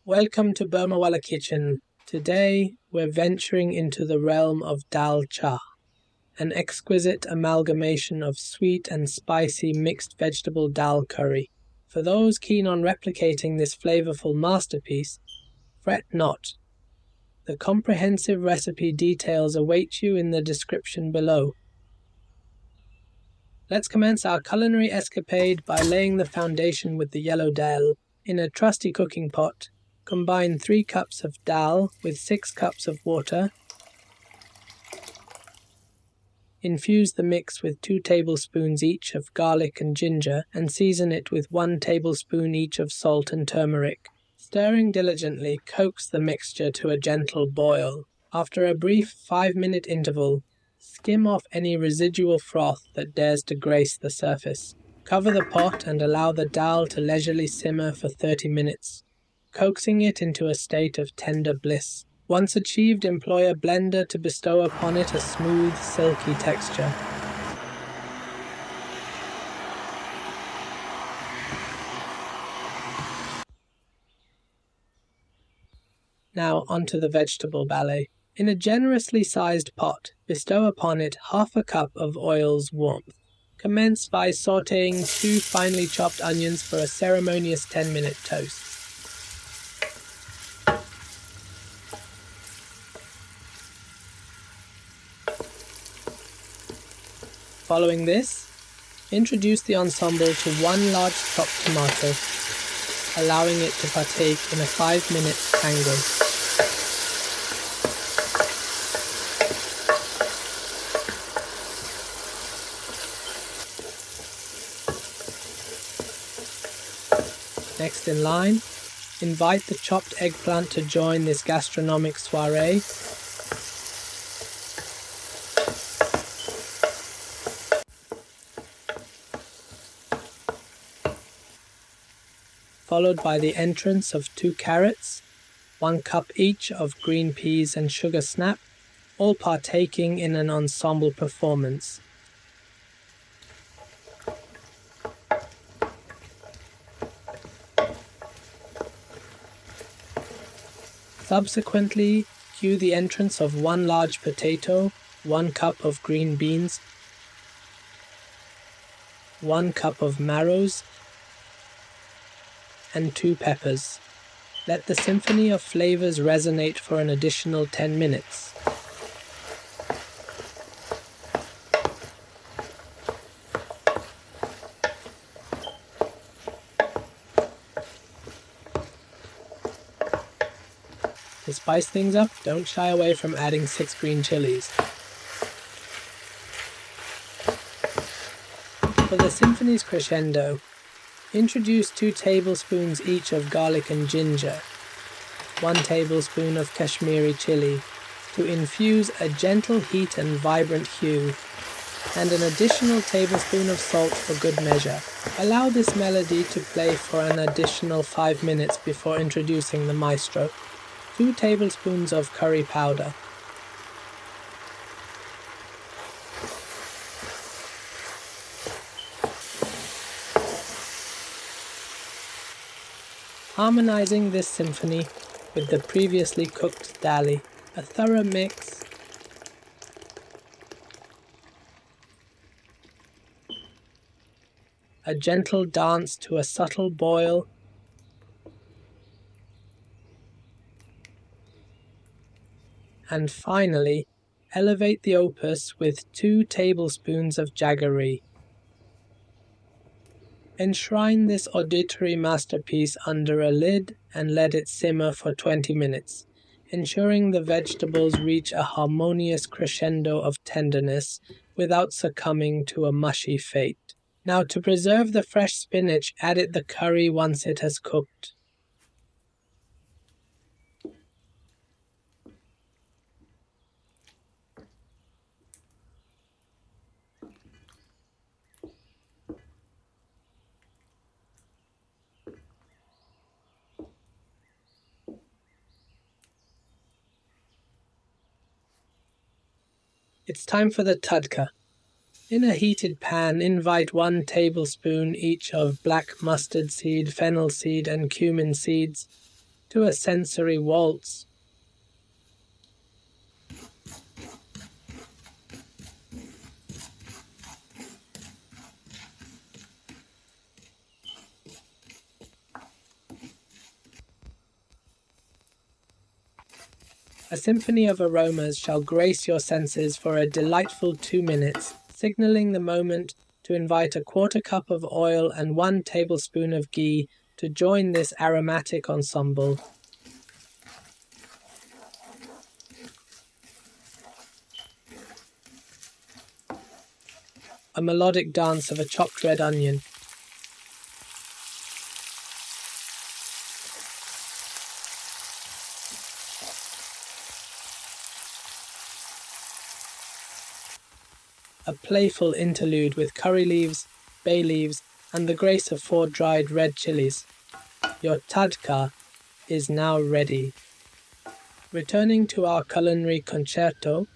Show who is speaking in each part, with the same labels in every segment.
Speaker 1: Welcome to Burmawala Kitchen. Today we're venturing into the realm of Dalcha, an exquisite amalgamation of sweet and spicy mixed vegetable dal curry. For those keen on replicating this flavorful masterpiece, fret not. The comprehensive recipe details await you in the description below. Let's commence our culinary escapade by laying the foundation with the yellow dal. In a trusty cooking pot, combine 3 cups of dal with 6 cups of water. Infuse the mix with 2 tablespoons each of garlic and ginger and season it with 1 tablespoon each of salt and turmeric. Stirring diligently, coax the mixture to a gentle boil. After a brief 5-minute interval, skim off any residual froth that dares to grace the surface. Cover the pot and allow the dal to leisurely simmer for 30 minutes, coaxing it into a state of tender bliss. Once achieved, employ a blender to bestow upon it a smooth, silky texture. Now onto the vegetable ballet. In a generously sized pot, bestow upon it half a cup of oil's warmth. Commence by sautéing 2 finely chopped onions for a ceremonious 10-minute toast. Following this, introduce the ensemble to 1 large chopped tomato, allowing it to partake in a 5-minute tango. Next in line, invite the chopped eggplant to join this gastronomic soiree. Followed by the entrance of 2 carrots, 1 cup each of green peas and sugar snap, all partaking in an ensemble performance. Subsequently, cue the entrance of 1 large potato, 1 cup of green beans, 1 cup of marrows, and 2 peppers. Let the symphony of flavors resonate for an additional 10 minutes. To spice things up, don't shy away from adding 6 green chilies. For the symphony's crescendo, introduce 2 tablespoons each of garlic and ginger, 1 tablespoon of Kashmiri chili, to infuse a gentle heat and vibrant hue, and an additional tablespoon of salt for good measure. Allow this melody to play for an additional 5 minutes before introducing the maestro. 2 tablespoons of curry powder. Harmonizing this symphony with the previously cooked dali, a thorough mix a gentle dance to a subtle boil, and finally, elevate the opus with 2 tablespoons of jaggery. Enshrine this auditory masterpiece under a lid and let it simmer for 20 minutes, ensuring the vegetables reach a harmonious crescendo of tenderness without succumbing to a mushy fate. Now, to preserve the fresh spinach, add it the curry once it has cooked. It's time for the tadka. In a heated pan, invite 1 tablespoon each of black mustard seed, fennel seed, and cumin seeds to a sensory waltz. A symphony of aromas shall grace your senses for a delightful 2 minutes, signaling the moment to invite a quarter cup of oil and 1 tablespoon of ghee to join this aromatic ensemble. A melodic dance of a chopped red onion. A playful interlude with curry leaves, bay leaves, and the grace of 4 dried red chilies. Your tadka is now ready. Returning to our culinary concerto,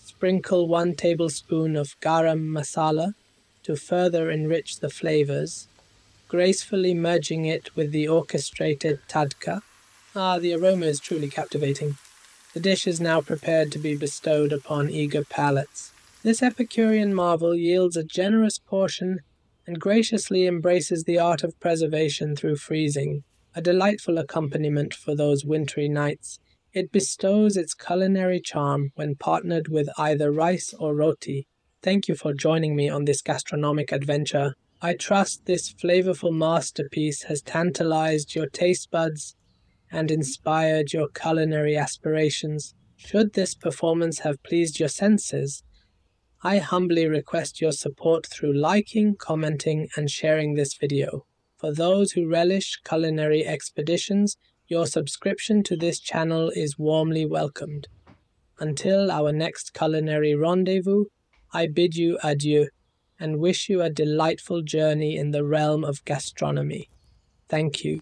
Speaker 1: sprinkle 1 tablespoon of garam masala to further enrich the flavors, gracefully merging it with the orchestrated tadka. The aroma is truly captivating. The dish is now prepared to be bestowed upon eager palates. This Epicurean marvel yields a generous portion and graciously embraces the art of preservation through freezing, a delightful accompaniment for those wintry nights. It bestows its culinary charm when partnered with either rice or roti. Thank you for joining me on this gastronomic adventure. I trust this flavorful masterpiece has tantalized your taste buds and inspired your culinary aspirations. Should this performance have pleased your senses, I humbly request your support through liking, commenting, and sharing this video. For those who relish culinary expeditions, your subscription to this channel is warmly welcomed. Until our next culinary rendezvous, I bid you adieu and wish you a delightful journey in the realm of gastronomy. Thank you.